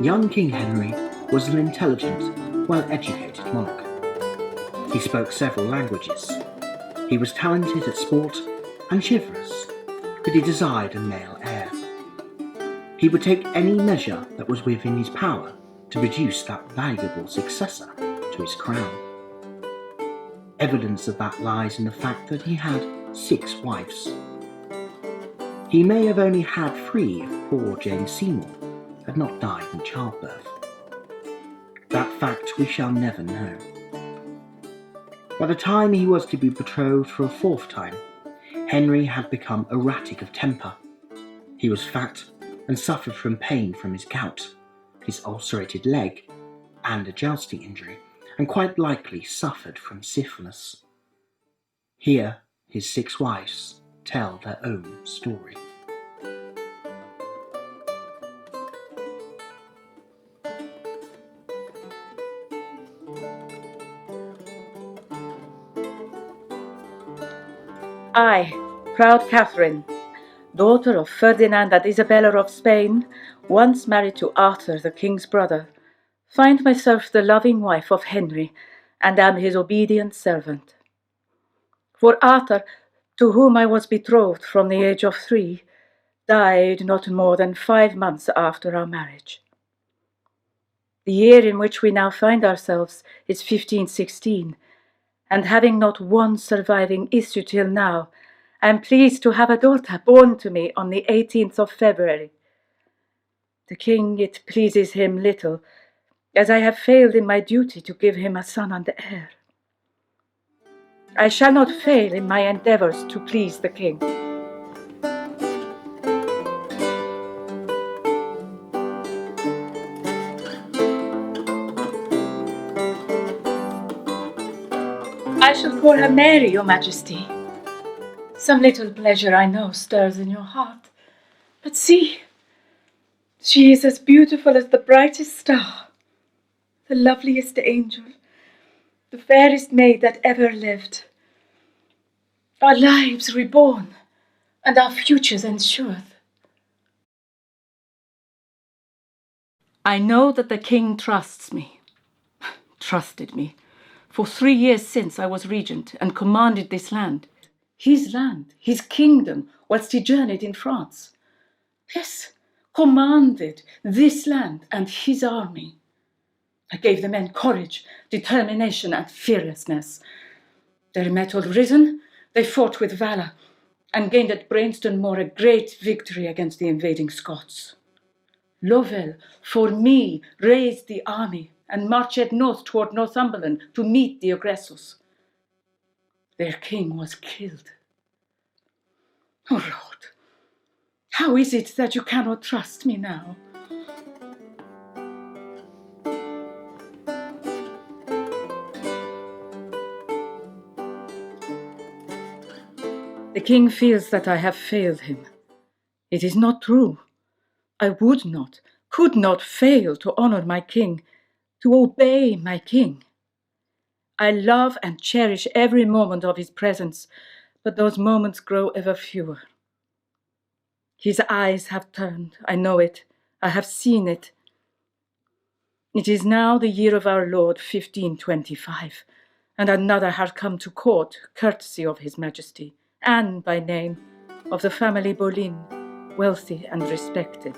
Young King Henry was an intelligent, well-educated monarch. He spoke several languages. He was talented at sport and chivalrous, but he desired a male heir. He would take any measure that was within his power to produce that valuable successor to his crown. Evidence of that lies in the fact that he had 6 wives. He may have only had 3 if poor Jane Seymour had not died in childbirth. That fact we shall never know. By the time he was to be betrothed for a 4th time, Henry had become erratic of temper. He was fat and suffered from pain from his gout, his ulcerated leg, and a jousting injury, and quite likely suffered from syphilis. Here, his 6 wives tell their own story. I, proud Catherine, daughter of Ferdinand and Isabella of Spain, once married to Arthur, the king's brother, find myself the loving wife of Henry, and am his obedient servant. For Arthur, to whom I was betrothed from the age of 3, died not more than 5 months after our marriage. The year in which we now find ourselves is 1516, and having not one surviving issue till now, I am pleased to have a daughter born to me on the 18th of February. The king, it pleases him little, as I have failed in my duty to give him a son and heir. I shall not fail in my endeavours to please the king. I shall call her Mary, your majesty. Some little pleasure, I know, stirs in your heart. But see, she is as beautiful as the brightest star, the loveliest angel, the fairest maid that ever lived. Our lives reborn, and our futures ensured. I know that the king trusts me, trusted me. For 3 years since I was regent and commanded this land, his kingdom, whilst he journeyed in France. Yes, commanded this land and his army. I gave the men courage, determination, and fearlessness. Their mettle risen, they fought with valour, and gained at Branston Moor a great victory against the invading Scots. Lovell, for me, raised the army, and marched north toward Northumberland to meet the aggressors. Their king was killed. Oh, Lord, how is it that you cannot trust me now? The king feels that I have failed him. It is not true. I would not, could not fail to honour my king, to obey my king. I love and cherish every moment of his presence, but those moments grow ever fewer. His eyes have turned, I know it, I have seen it. It is now the year of our Lord 1525, and another has come to court, courtesy of his majesty, and by name, of the family Boleyn, wealthy and respected.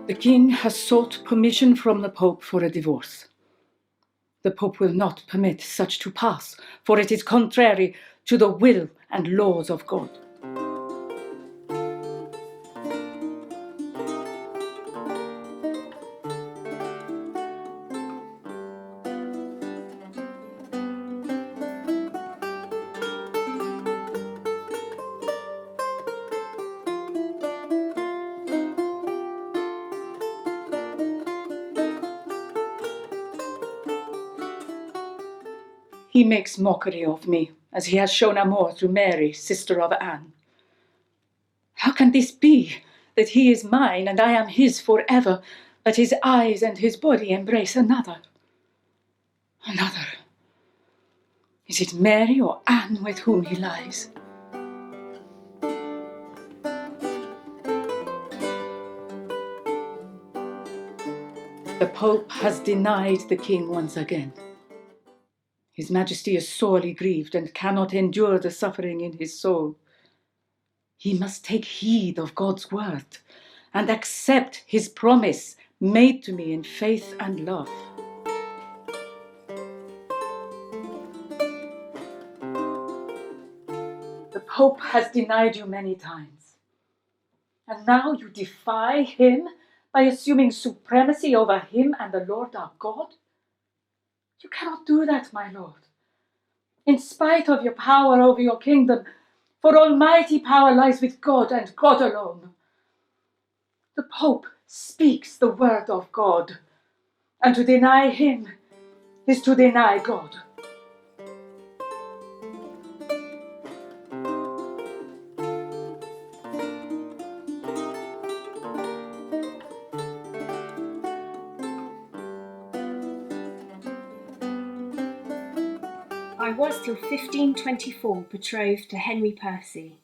The king has sought permission from the Pope for a divorce. The Pope will not permit such to pass, for it is contrary to the will and laws of God. He makes mockery of me, as he has shown amour to Mary, sister of Anne. How can this be, that he is mine and I am his forever, that his eyes and his body embrace another? Another? Is it Mary or Anne with whom he lies? The Pope has denied the king once again. His Majesty is sorely grieved and cannot endure the suffering in his soul. He must take heed of God's word and accept his promise made to me in faith and love. The Pope has denied you many times, and now you defy him by assuming supremacy over him and the Lord our God? You cannot do that, my Lord. In spite of your power over your kingdom, for almighty power lies with God and God alone. The Pope speaks the word of God, and to deny him is to deny God. I was till 1524 betrothed to Henry Percy,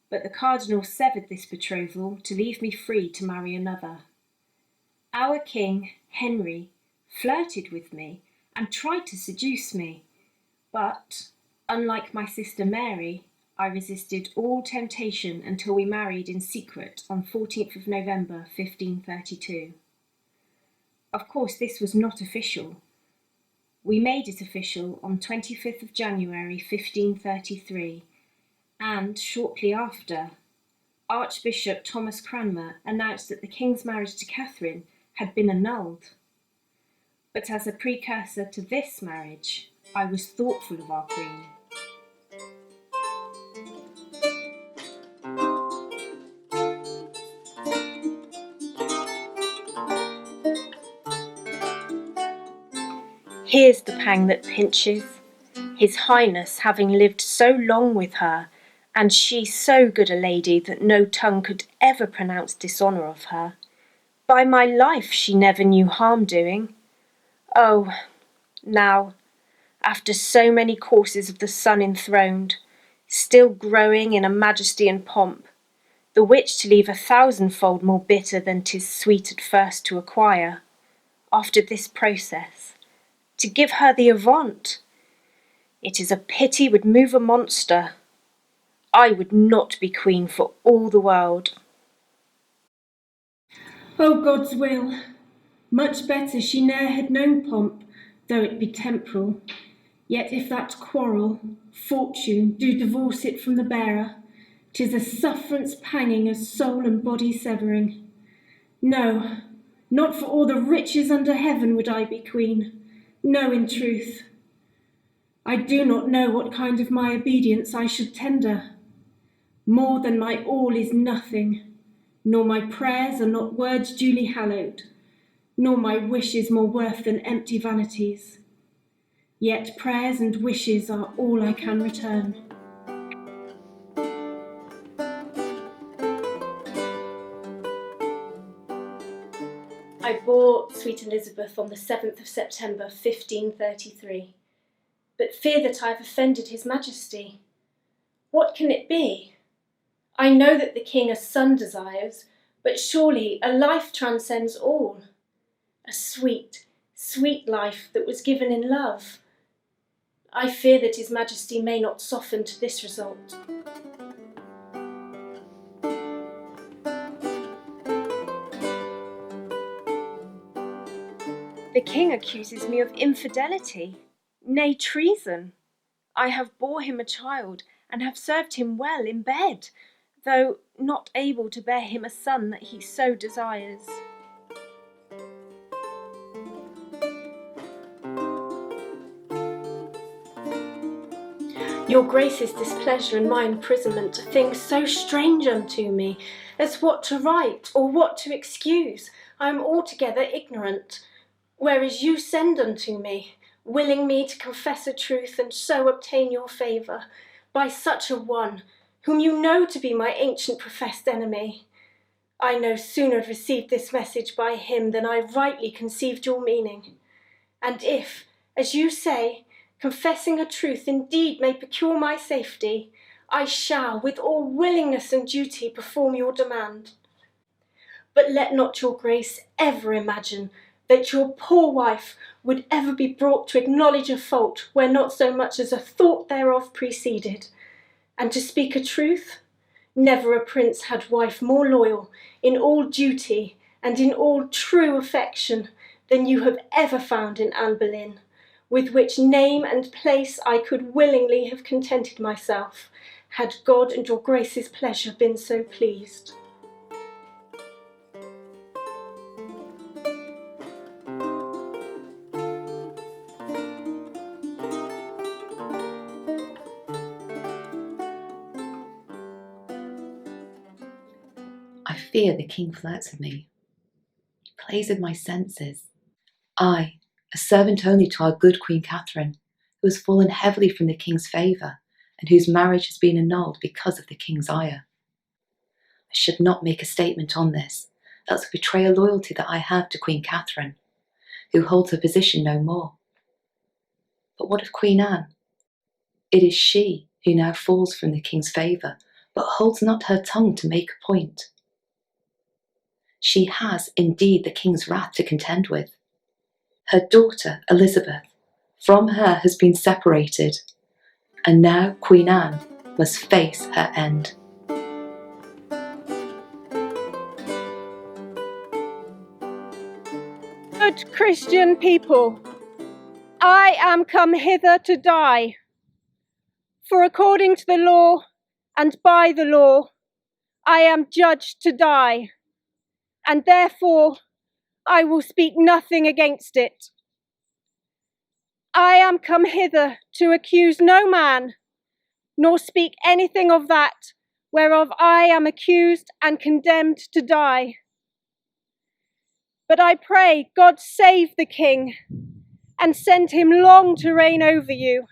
but the Cardinal severed this betrothal to leave me free to marry another. Our King, Henry, flirted with me and tried to seduce me, but, unlike my sister Mary, I resisted all temptation until we married in secret on 14th of November 1532. Of course, this was not official. We made it official on 25th of January 1533, and shortly after, Archbishop Thomas Cranmer announced that the King's marriage to Catherine had been annulled. But as a precursor to this marriage, I was thoughtful of our Queen. Here's the pang that pinches, His Highness having lived so long with her, and she so good a lady that no tongue could ever pronounce dishonour of her. By my life she never knew harm doing. Oh, now, after so many courses of the sun enthroned, still growing in a majesty and pomp, the which to leave 1,000-fold more bitter than 'tis sweet at first to acquire, after this process, to give her the avaunt, it is a pity would move a monster. I would not be queen for all the world. O God's will! Much better she ne'er had known pomp, though it be temporal. Yet if that quarrel, fortune, do divorce it from the bearer, 'tis a sufferance panging of soul and body severing. No, not for all the riches under heaven would I be queen. No, in truth. I do not know what kind of my obedience I should tender. More than my all is nothing, nor my prayers are not words duly hallowed, nor my wishes more worth than empty vanities. Yet prayers and wishes are all I can return. I bore sweet Elizabeth on the 7th of September 1533, but fear that I have offended his Majesty. What can it be? I know that the King a son desires, but surely a life transcends all. A sweet, sweet life that was given in love. I fear that his Majesty may not soften to this result. The King accuses me of infidelity, nay treason. I have bore him a child, and have served him well in bed, though not able to bear him a son that he so desires. Your Grace's displeasure and my imprisonment are things so strange unto me, as what to write or what to excuse, I am altogether ignorant. Whereas you send unto me, willing me to confess a truth and so obtain your favour, by such a one, whom you know to be my ancient professed enemy. I no sooner received this message by him than I rightly conceived your meaning. And if, as you say, confessing a truth indeed may procure my safety, I shall, with all willingness and duty, perform your demand. But let not your Grace ever imagine that your poor wife would ever be brought to acknowledge a fault where not so much as a thought thereof preceded. And to speak a truth, never a prince had wife more loyal in all duty and in all true affection than you have ever found in Anne Boleyn, with which name and place I could willingly have contented myself, had God and your Grace's pleasure been so pleased. I fear the king flirts with me. He plays with my senses. I, a servant only to our good Queen Catherine, who has fallen heavily from the king's favour, and whose marriage has been annulled because of the king's ire. I should not make a statement on this, else would betray a loyalty that I have to Queen Catherine, who holds her position no more. But what of Queen Anne? It is she who now falls from the king's favour, but holds not her tongue to make a point. She has indeed the king's wrath to contend with. Her daughter, Elizabeth, from her has been separated, and now Queen Anne must face her end. Good Christian people, I am come hither to die. For according to the law and by the law, I am judged to die, and therefore I will speak nothing against it. I am come hither to accuse no man, nor speak anything of that whereof I am accused and condemned to die. But I pray God save the king, and send him long to reign over you.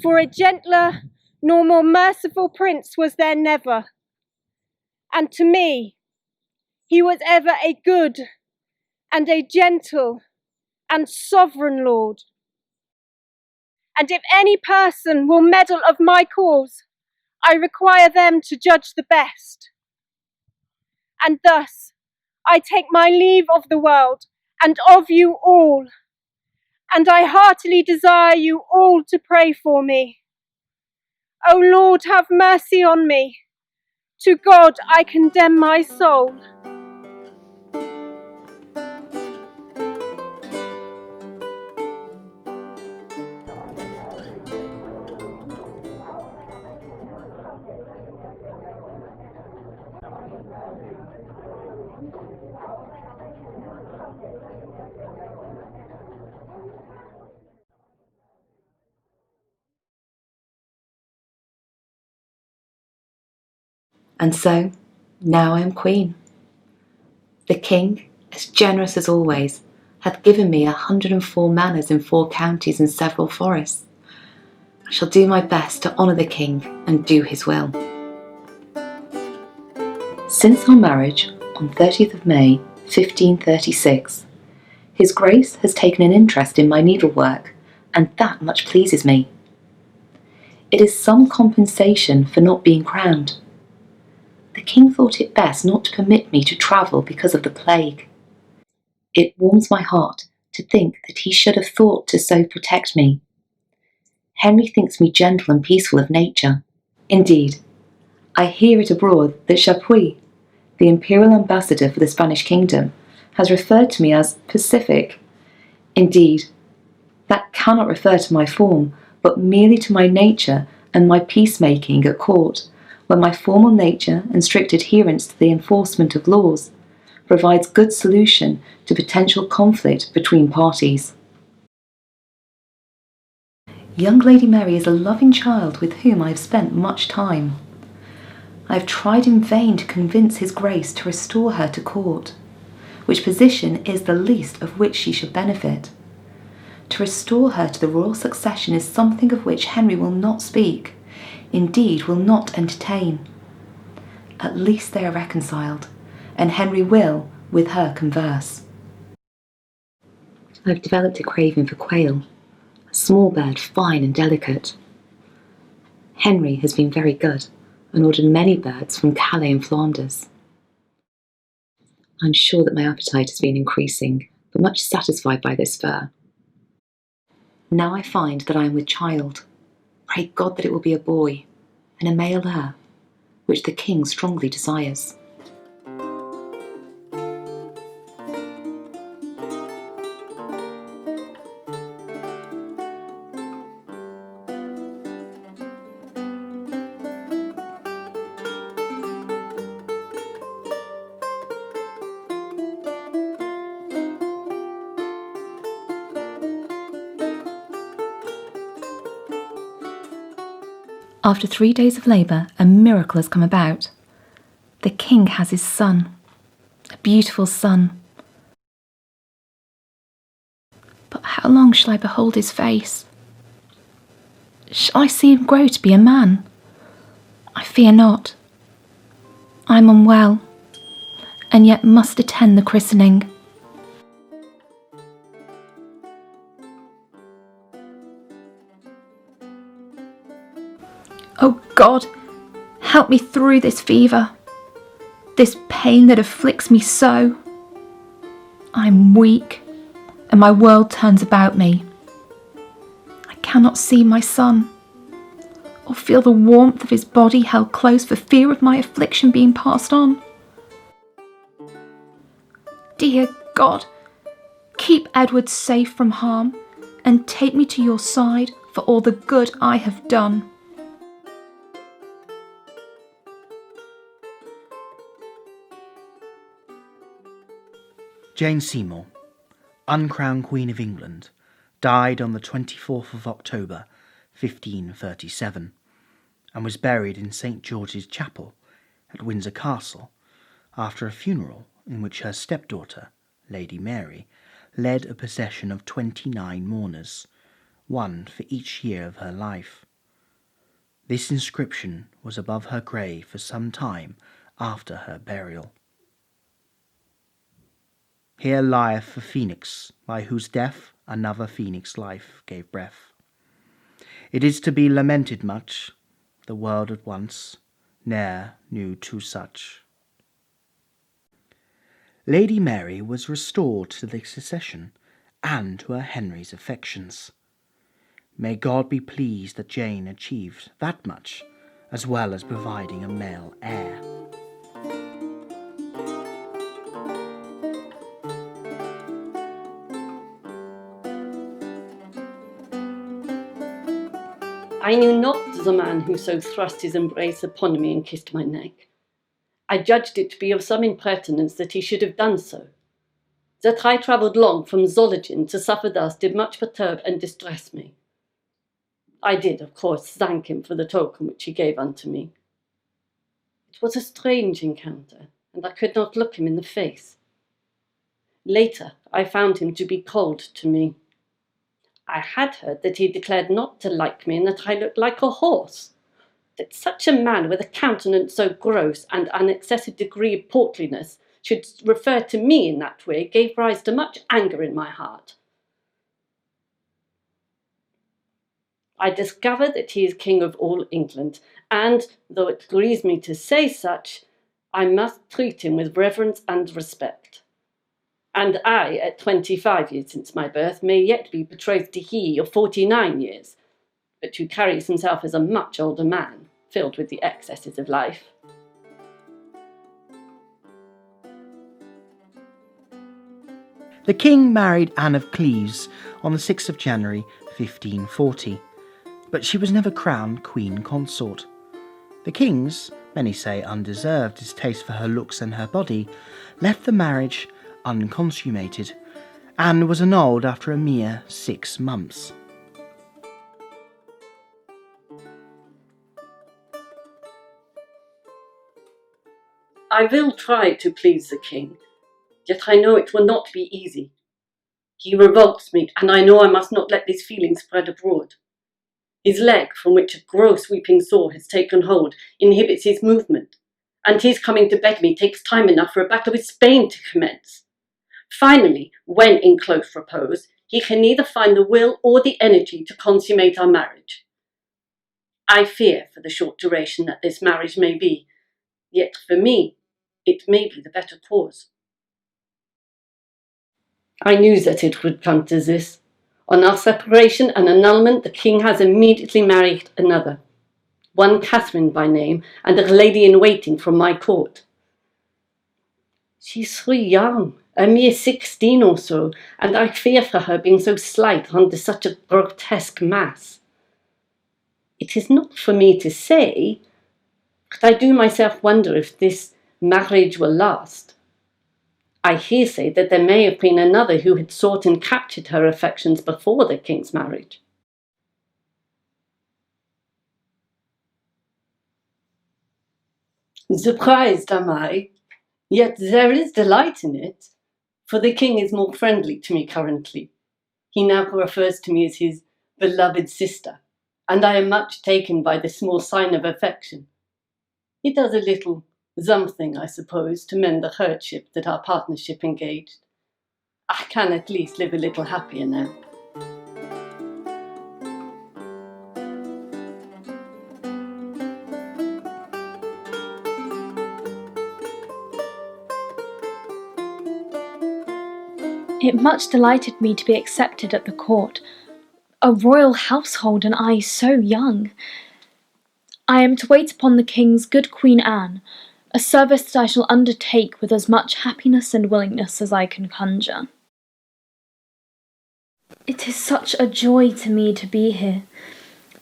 For a gentler nor more merciful prince was there never, and to me he was ever a good and a gentle and sovereign lord. And if any person will meddle of my cause, I require them to judge the best. And thus I take my leave of the world and of you all, and I heartily desire you all to pray for me. O Lord, have mercy on me. To God I condemn my soul. And so, now I am queen. The king, as generous as always, hath given me 104 manors in 4 counties and several forests. I shall do my best to honour the king and do his will. Since our marriage, on 30th of May, 1536, his grace has taken an interest in my needlework, and that much pleases me. It is some compensation for not being crowned. The king thought it best not to permit me to travel because of the plague. It warms my heart to think that he should have thought to so protect me. Henry thinks me gentle and peaceful of nature. Indeed, I hear it abroad that Chapuis, the imperial ambassador for the Spanish kingdom, has referred to me as pacific. Indeed, that cannot refer to my form, but merely to my nature and my peacemaking at court, where my formal nature and strict adherence to the enforcement of laws provides good solution to potential conflict between parties. Young Lady Mary is a loving child with whom I have spent much time. I have tried in vain to convince his grace to restore her to court, which position is the least of which she should benefit. To restore her to the royal succession is something of which Henry will not speak, indeed will not entertain. At least they are reconciled, and Henry will with her converse. I have developed a craving for quail, a small bird, fine and delicate. Henry has been very good, and ordered many birds from Calais and Flanders. I am sure that my appetite has been increasing, but much satisfied by this fare. Now I find that I am with child. Pray God that it will be a boy, and a male heir, which the king strongly desires. After 3 days of labour, a miracle has come about. The king has his son, a beautiful son. But how long shall I behold his face? Shall I see him grow to be a man? I fear not. I am unwell, and yet must attend the christening. Oh God, help me through this fever, this pain that afflicts me so. I am weak, and my world turns about me. I cannot see my son, or feel the warmth of his body held close for fear of my affliction being passed on. Dear God, keep Edward safe from harm, and take me to your side for all the good I have done. Jane Seymour, uncrowned Queen of England, died on the 24th of October, 1537, and was buried in St. George's Chapel at Windsor Castle after a funeral in which her stepdaughter, Lady Mary, led a procession of 29 mourners, one for each year of her life. This inscription was above her grave for some time after her burial. Here lieth the phoenix, by whose death another phoenix life gave breath. It is to be lamented much, the world at once ne'er knew two such. Lady Mary was restored to the succession and to her Henry's affections. May God be pleased that Jane achieved that much, as well as providing a male heir. I knew not the man who so thrust his embrace upon me and kissed my neck. I judged it to be of some impertinence that he should have done so. That I travelled long from Zollingen to suffer thus did much perturb and distress me. I did, of course, thank him for the token which he gave unto me. It was a strange encounter, and I could not look him in the face. Later, I found him to be cold to me. I had heard that he declared not to like me and that I looked like a horse. That such a man with a countenance so gross and an excessive degree of portliness should refer to me in that way gave rise to much anger in my heart. I discovered that he is king of all England, and, though it grieves me to say such, I must treat him with reverence and respect. And I, at 25 years since my birth, may yet be betrothed to he of 49 years, but who carries himself as a much older man, filled with the excesses of life. The king married Anne of Cleves on the 6th of January 1540, but she was never crowned queen consort. The king's, many say undeserved, distaste for her looks and her body left the marriage unconsummated, and was annulled after a mere 6 months. I will try to please the king, yet I know it will not be easy. He revolts me, and I know I must not let this feeling spread abroad. His leg, from which a gross weeping sore has taken hold, inhibits his movement, and his coming to bed me takes time enough for a battle with Spain to commence. Finally, when in close repose, he can neither find the will or the energy to consummate our marriage. I fear for the short duration that this marriage may be, yet for me it may be the better cause. I knew that it would come to this. On our separation and annulment, the king has immediately married another, one Catherine by name, and a lady-in-waiting from my court. She's so young, a mere 16 or so, and I fear for her being so slight under such a grotesque mass. It is not for me to say, but I do myself wonder if this marriage will last. I hear say that there may have been another who had sought and captured her affections before the king's marriage. Surprised am I, yet there is delight in it, for the king is more friendly to me currently. He now refers to me as his beloved sister, and I am much taken by the small sign of affection. It does a little something, I suppose, to mend the hardship that our partnership engaged. I can at least live a little happier now. It much delighted me to be accepted at the court, a royal household, and I so young. I am to wait upon the king's good Queen Anne, a service that I shall undertake with as much happiness and willingness as I can conjure. It is such a joy to me to be here,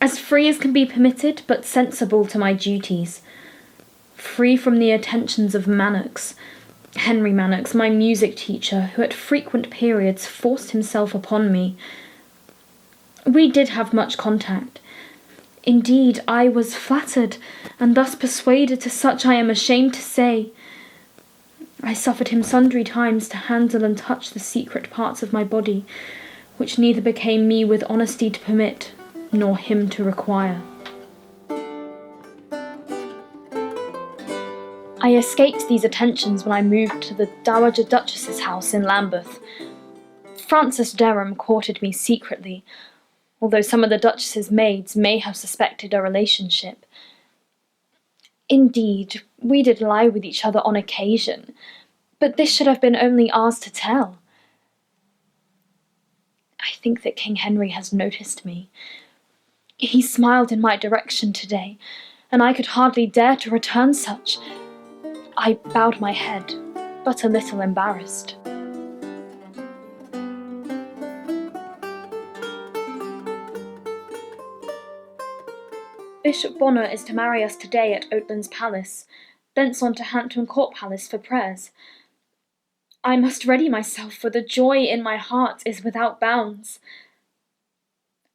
as free as can be permitted, but sensible to my duties, free from the attentions of Mannocks, Henry Mannocks, my music teacher, who at frequent periods forced himself upon me. We did have much contact. Indeed, I was flattered, and thus persuaded to such I am ashamed to say. I suffered him sundry times to handle and touch the secret parts of my body, which neither became me with honesty to permit, nor him to require. I escaped these attentions when I moved to the Dowager Duchess's house in Lambeth. Frances Derham courted me secretly, although some of the Duchess's maids may have suspected a relationship. Indeed, we did lie with each other on occasion, but this should have been only ours to tell. I think that King Henry has noticed me. He smiled in my direction today, and I could hardly dare to return such. I bowed my head, but a little embarrassed. Bishop Bonner is to marry us today at Oatlands Palace, thence on to Hampton Court Palace for prayers. I must ready myself, for the joy in my heart is without bounds.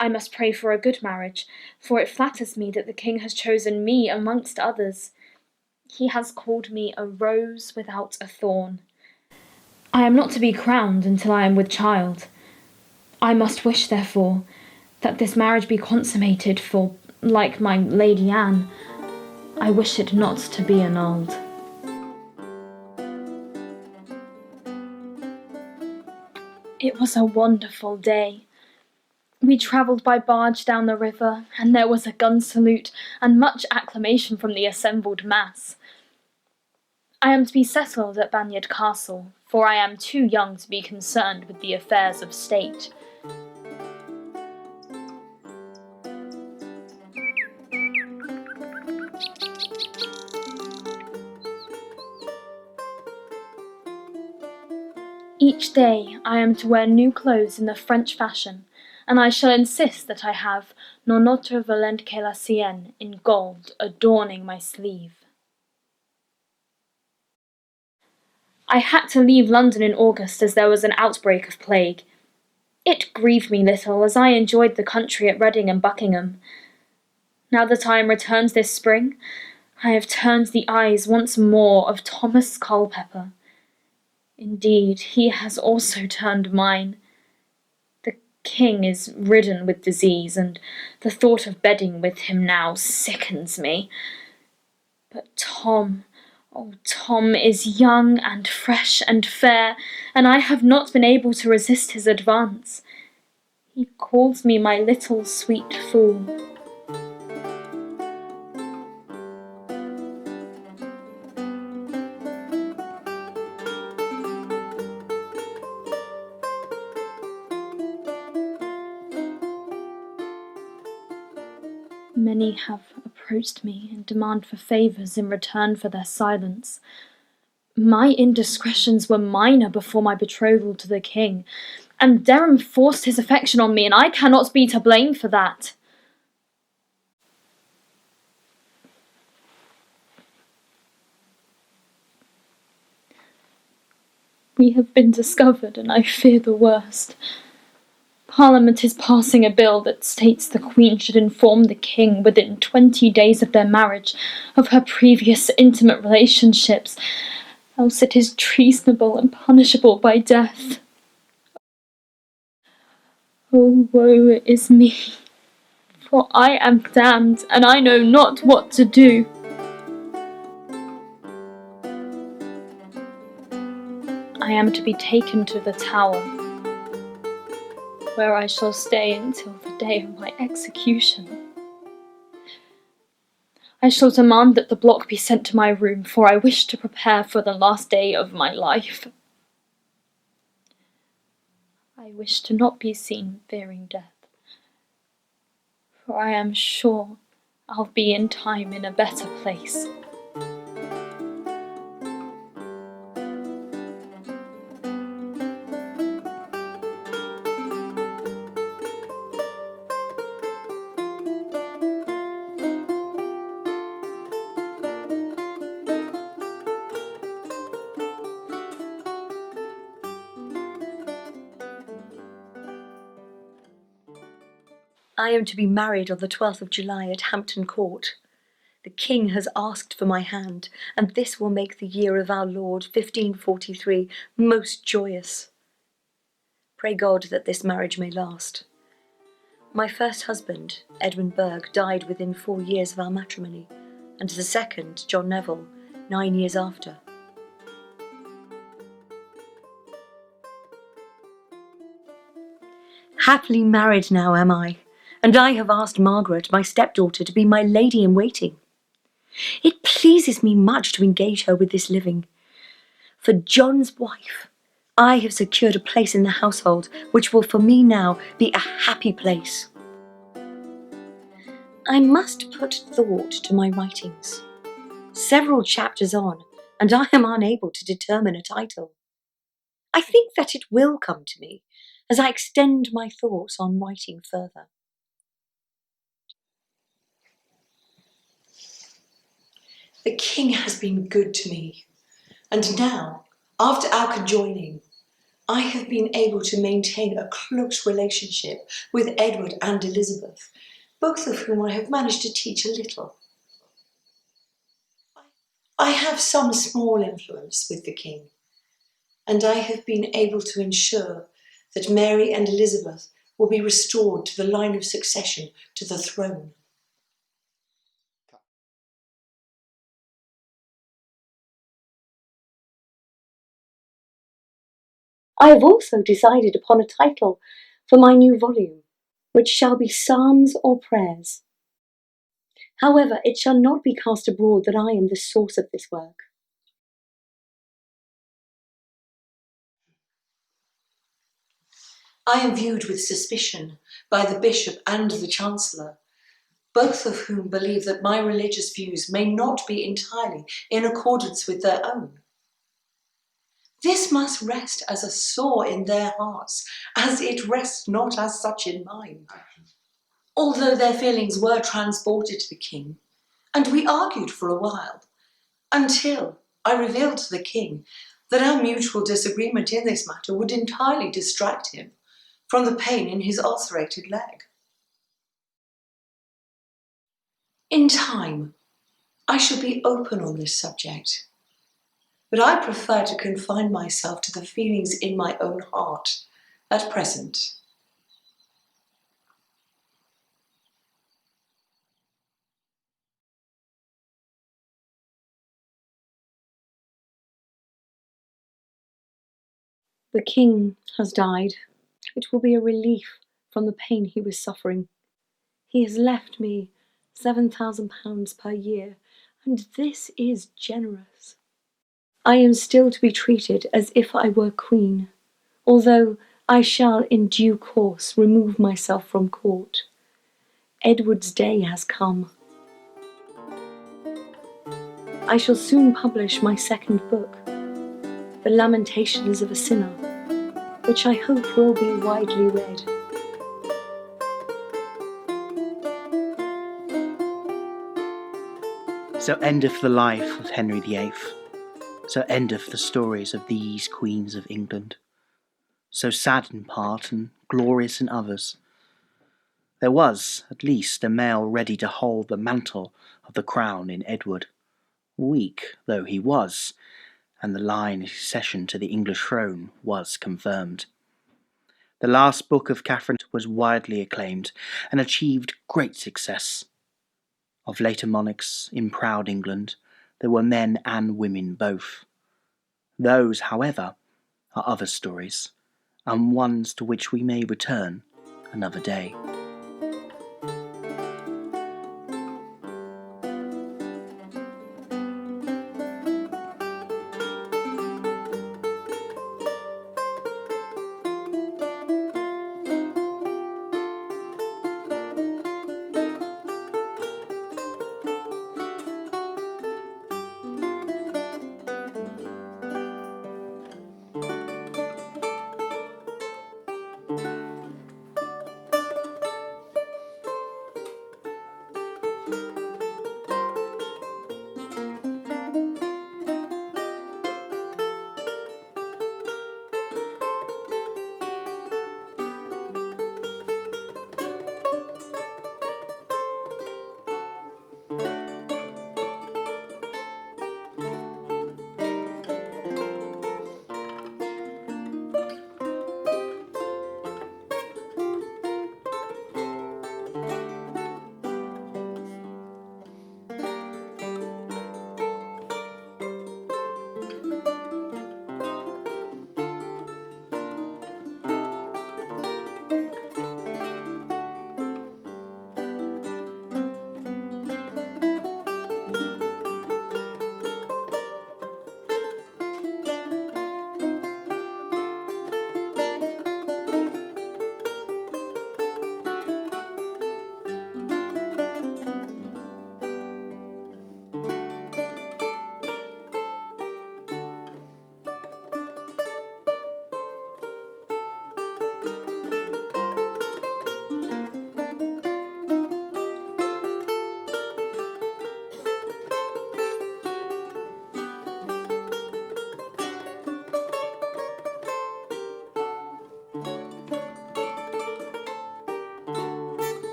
I must pray for a good marriage, for it flatters me that the king has chosen me amongst others. He has called me a rose without a thorn. I am not to be crowned until I am with child. I must wish, therefore, that this marriage be consummated, for, like my Lady Anne, I wish it not to be annulled. It was a wonderful day. We travelled by barge down the river, and there was a gun salute and much acclamation from the assembled mass. I am to be settled at Banyard Castle, for I am too young to be concerned with the affairs of state. Each day I am to wear new clothes in the French fashion, and I shall insist that I have non autre volent que la sienne in gold adorning my sleeve. I had to leave London in August as there was an outbreak of plague. It grieved me little, as I enjoyed the country at Reading and Buckingham. Now that I am returned this spring, I have turned the eyes once more of Thomas Culpepper. Indeed, he has also turned mine. The king is ridden with disease, and the thought of bedding with him now sickens me. But Tom, oh, Tom is young and fresh and fair, and I have not been able to resist his advance. He calls me my little sweet fool. Many have approached me and demand for favours in return for their silence. My indiscretions were minor before my betrothal to the king, and Derham forced his affection on me, and I cannot be to blame for that. We have been discovered, and I fear the worst. Parliament is passing a bill that states the Queen should inform the King within 20 days of their marriage of her previous intimate relationships, else it is treasonable and punishable by death. Oh, woe is me, for I am damned, and I know not what to do. I am to be taken to the Tower, where I shall stay until the day of my execution. I shall demand that the block be sent to my room, for I wish to prepare for the last day of my life. I wish to not be seen fearing death, for I am sure I'll be in time in a better place. I am to be married on the 12th of July at Hampton Court. The King has asked for my hand, and this will make the year of our Lord 1543 most joyous. Pray God that this marriage may last. My first husband, Edmund Burgh, died within 4 years of our matrimony, and the second, John Neville, 9 years after. Happily married now am I, and I have asked Margaret, my stepdaughter, to be my lady-in-waiting. It pleases me much to engage her with this living. For John's wife, I have secured a place in the household, which will for me now be a happy place. I must put thought to my writings. Several chapters on, and I am unable to determine a title. I think that it will come to me as I extend my thoughts on writing further. The King has been good to me, and now, after our conjoining, I have been able to maintain a close relationship with Edward and Elizabeth, both of whom I have managed to teach a little. I have some small influence with the King, and I have been able to ensure that Mary and Elizabeth will be restored to the line of succession to the throne. I have also decided upon a title for my new volume, which shall be Psalms or Prayers. However, it shall not be cast abroad that I am the source of this work. I am viewed with suspicion by the Bishop and the Chancellor, both of whom believe that my religious views may not be entirely in accordance with their own. This must rest as a sore in their hearts, as it rests not as such in mine. Although their feelings were transported to the King, and we argued for a while, until I revealed to the King that our mutual disagreement in this matter would entirely distract him from the pain in his ulcerated leg. In time, I shall be open on this subject, but I prefer to confine myself to the feelings in my own heart at present. The King has died. It will be a relief from the pain he was suffering. He has left me £7,000 per year, and this is generous. I am still to be treated as if I were Queen, although I shall in due course remove myself from court. Edward's day has come. I shall soon publish my second book, The Lamentations of a Sinner, which I hope will be widely read. So endeth the life of Henry VIII. So endeth the stories of these queens of England. So sad in part and glorious in others. There was, at least, a male ready to hold the mantle of the crown in Edward. Weak though he was, and the line of succession to the English throne was confirmed. The last book of Catherine was widely acclaimed and achieved great success. Of later monarchs in proud England, there were men and women both. Those, however, are other stories, and ones to which we may return another day.